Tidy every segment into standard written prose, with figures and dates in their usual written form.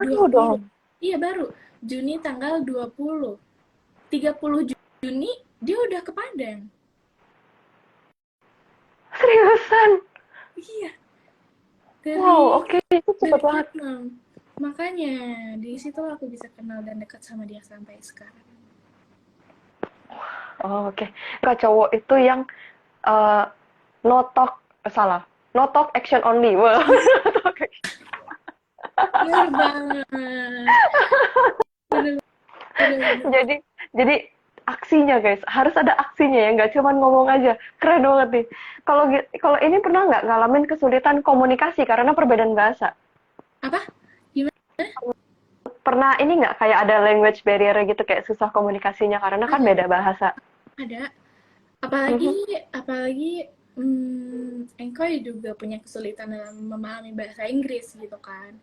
Baru 20. dong. Iya baru. Juni tanggal 20. 30 Juni dia udah ke Padang. Seriusan? Iya, Wow, dari oke, itu cepet dari banget. Vietnam. Makanya di situ aku bisa kenal dan dekat sama dia sampai sekarang. Oh, oke. Kak, cowok itu yang eh no talk, salah. No talk action only. Wah. No talk action. Bener banget. Bener, bener, bener. Jadi jadi aksinya guys, harus ada aksinya ya, nggak cuma ngomong aja. Keren banget nih. Kalau ini pernah nggak ngalamin kesulitan komunikasi karena perbedaan bahasa? Apa? Gimana? Pernah ini nggak kayak ada language barrier gitu kayak susah komunikasinya karena kan Ada, beda bahasa. ada. Apalagi, Mhm. apalagi Engkoy juga punya kesulitan dalam memahami bahasa Inggris gitu kan.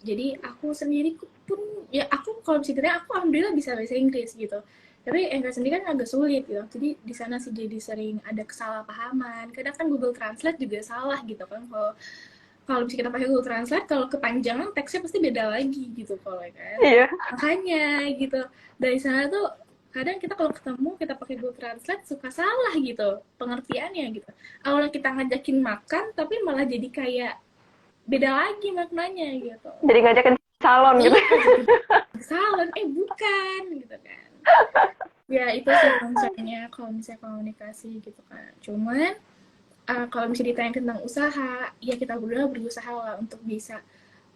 Jadi aku sendiri pun ya aku kalau sebenarnya aku alhamdulillah bisa bahasa Inggris gitu, tapi Engkau sendiri kan agak sulit gitu, jadi di sana sih jadi sering ada kesalahpahaman, kadang kan Google Translate juga salah gitu kan, kalau kalau bisa kita pakai Google Translate kalau kepanjangan teksnya pasti beda lagi gitu kalau ya kan, Iya. makanya gitu dari sana tuh kadang kita kalau ketemu kita pakai Google Translate suka salah gitu pengertiannya gitu, awalnya kita ngajakin makan tapi malah jadi kayak beda lagi maknanya gitu. Jadi ngajakin calon gitu. Iya, ngajakin salon, bukan gitu kan. Ya itu sih konsepnya kalau misalnya komunikasi gitu kan. Cuman kalau misalnya ditanya tentang usaha, ya kita berdua berusaha lah untuk bisa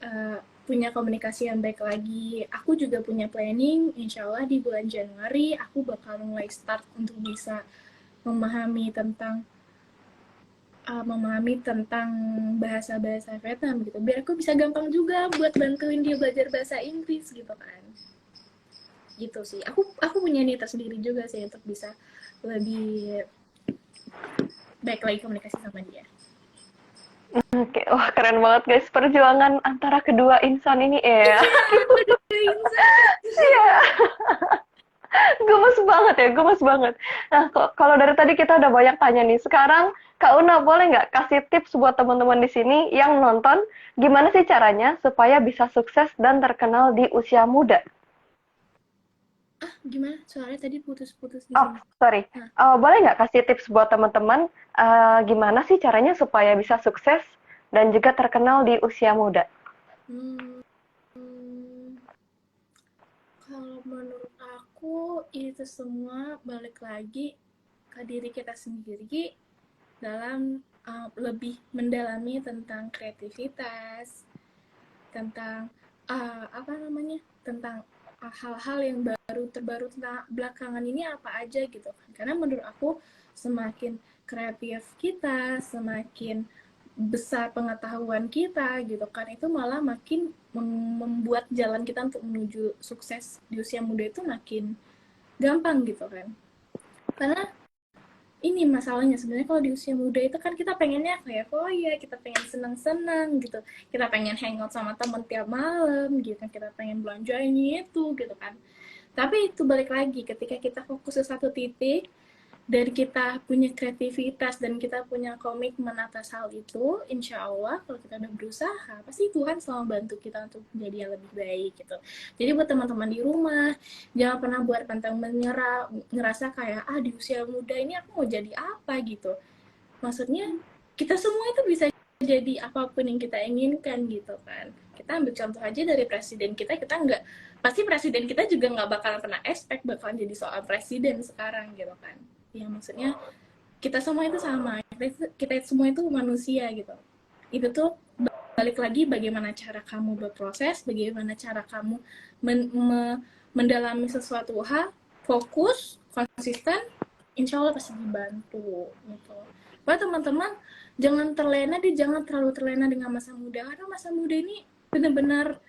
uh, punya komunikasi yang baik lagi. Aku juga punya planning, insya Allah di bulan Januari aku bakal mulai start untuk bisa memahami tentang bahasa-bahasa Vietnam gitu. Biar aku bisa gampang juga buat bantuin dia belajar bahasa Inggris gitu kan. Gitu sih, aku punya niat tersendiri juga sih untuk bisa lebih baik lagi komunikasi sama dia. Oke, wah keren banget guys perjuangan antara kedua insan ini ya. Iya, kedua insan. Iya, gemes banget ya, gemes banget. Nah, kalau dari tadi kita udah banyak tanya nih. Sekarang Kak Una boleh nggak kasih tips buat teman-teman di sini yang nonton, gimana sih caranya supaya bisa sukses dan terkenal di usia muda? Gimana soalnya tadi putus-putus di Oh, sini. sorry. Nah, Boleh nggak kasih tips buat teman-teman, gimana sih caranya supaya bisa sukses dan juga terkenal di usia muda? hmm, kalau menurut aku itu semua balik lagi ke diri kita sendiri dalam lebih mendalami tentang kreativitas, tentang apa namanya, tentang hal-hal yang terbaru tentang belakangan ini apa aja gitu kan, karena menurut aku semakin kreatif kita, semakin besar pengetahuan kita gitu kan, itu malah makin membuat jalan kita untuk menuju sukses di usia muda itu makin gampang gitu kan, karena ini masalahnya sebenarnya kalau di usia muda itu kan kita pengennya kayak oh ya kita pengen senang-senang gitu, kita pengen hangout sama temen tiap malam gitu kan, kita pengen belanja ini itu gitu kan, tapi itu balik lagi ketika kita fokus ke satu titik dan kita punya kreativitas dan kita punya komitmen atas hal itu, insya Allah kalau kita udah berusaha pasti Tuhan selalu bantu kita untuk menjadi yang lebih baik gitu. Jadi buat teman-teman di rumah, jangan pernah buat pantang menyerah, ngerasa kayak di usia muda ini aku mau jadi apa gitu, maksudnya kita semua itu bisa jadi apapun yang kita inginkan gitu kan. Kita ambil contoh aja dari presiden kita, kita nggak, pasti presiden kita juga nggak bakalan pernah expect bakalan jadi soal presiden sekarang gitu kan. Ya maksudnya kita semua itu sama, kita semua itu manusia gitu. Itu tuh balik lagi bagaimana cara kamu berproses, bagaimana cara kamu mendalami sesuatu hal, fokus, konsisten, insya Allah pasti dibantu gitu. Buat teman-teman jangan terlena deh, jangan terlalu terlena dengan masa muda, karena masa muda ini benar-benar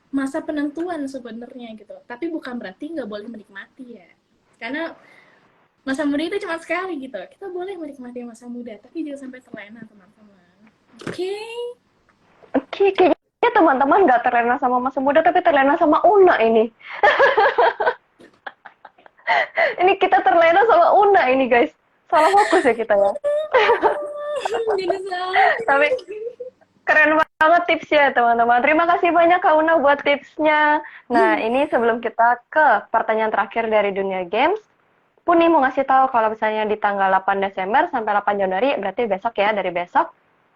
masa penentuan sebenarnya gitu. Tapi bukan berarti nggak boleh menikmati ya. Karena masa muda itu cuma sekali gitu. Kita boleh menikmati masa muda, tapi jangan sampai terlena teman-teman. Oke? Okay? Oke, kayaknya teman-teman nggak terlena sama masa muda, tapi terlena sama Una ini. Ini kita terlena sama Una ini, guys. Salah fokus ya kita ya. Jadi salah. Tapi Keren banget tipsnya, teman-teman. Terima kasih banyak Kak Una buat tipsnya. Nah, Hmm, ini sebelum kita ke pertanyaan terakhir dari dunia games, Puni mau ngasih tahu kalau misalnya di tanggal 8 Desember sampai 8 Januari, berarti besok ya, dari besok,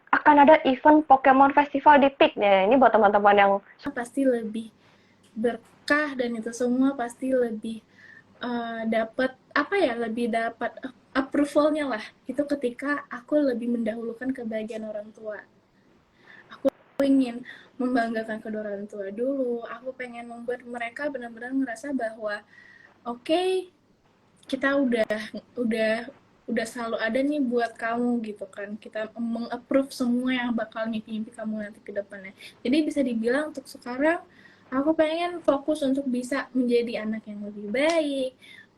akan ada event Pokemon Festival di PIK. Nah, ini buat teman-teman yang pasti lebih berkah dan itu semua pasti lebih dapat apa ya, lebih dapat approvalnya lah. Itu ketika aku lebih mendahulukan kebahagiaan orang tua. Aku ingin membanggakan kedua orang tua dulu. Aku pengen membuat mereka benar-benar ngerasa bahwa oke, okay, kita udah udah selalu ada nih buat kamu gitu kan. Kita mengapprove semua yang bakal mimpi-mimpi kamu nanti ke depannya. Jadi bisa dibilang untuk sekarang aku pengen fokus untuk bisa menjadi anak yang lebih baik,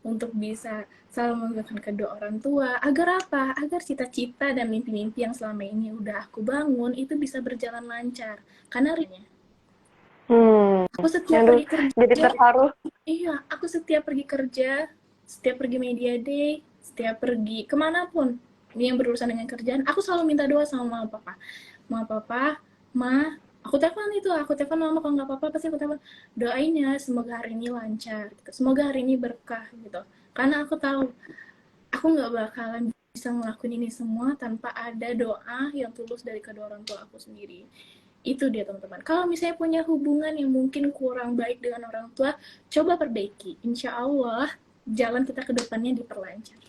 untuk bisa selalu membanggakan kedua orang tua. Agar apa? Agar cita-cita dan mimpi-mimpi yang selama ini udah aku bangun itu bisa berjalan lancar. Karena hmm, aku setiap yang dulu pergi jadi kerja, terharu. iya, aku setiap pergi kerja, setiap pergi media day, setiap pergi kemanapun yang berurusan dengan kerjaan, aku selalu minta doa sama mama papa. Mama papa, ma, aku telepon mama kalau nggak apa-apa pasti aku telepon doain ya semoga hari ini lancar, gitu. Semoga hari ini berkah gitu. Karena aku tahu aku nggak bakalan bisa ngelakuin ini semua tanpa ada doa yang tulus dari kedua orang tua aku sendiri. Itu dia teman-teman. Kalau misalnya punya hubungan yang mungkin kurang baik dengan orang tua, coba perbaiki. Insya Allah jalan kita ke depannya diperlancar.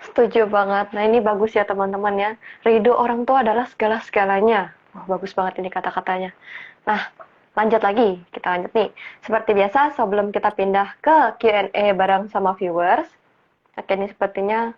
Setuju banget. Nah, ini bagus ya teman-teman ya. Ridho orang tua adalah segala-segalanya. Wah, bagus banget ini kata-katanya. Nah, lanjut lagi. Kita lanjut nih. Seperti biasa, sebelum kita pindah ke Q&A bareng sama viewers, oke, ini sepertinya